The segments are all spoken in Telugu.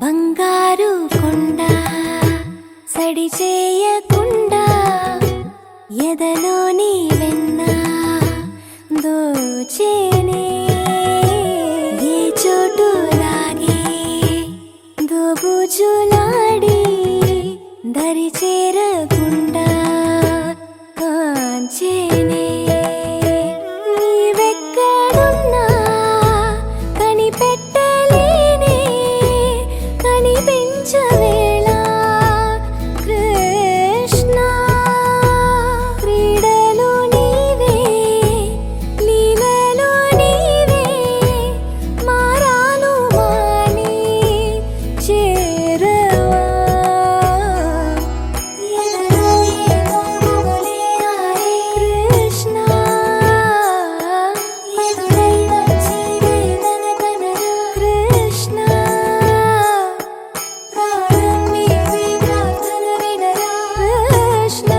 బంగారు కొండ సడి చేయకుండా ఎదలోని వెన్న దోచేనే ఏ చోటు లాగే దోబుజులాడి దరి చేరకుండా కాంచేనే నీవెక్కడున్నా కనిపెట్టలేనే కనిపించవేళ కృష్ణ క్రీడలు నీవే లీలలు నీవే మారాను మాని చేరవా ఎదలో ఏదో మొగలే ఆరే కృష్ణ ఎదురై వచ్చి వేదన కనరా కృష్ణ ప్రాణం నీవే ప్రార్థన వినరా కృష్ణ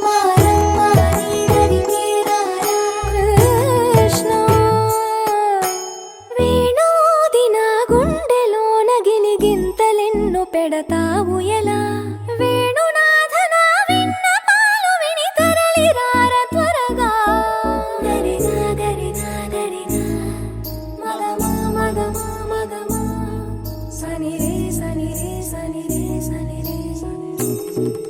మారమ్మ నీ దరికి రారా కృష్ణ వేణోది నా గుండెలోన గిలిగింతలెన్నో పెడతావు ఎలా వేణునాథ నా విన్నపాలు విని తరలి రార త్వరగా గరిగా గరిగా గరిగా మగమా మగమా మగమా సని రే సని రే సని రే సని రే సని రే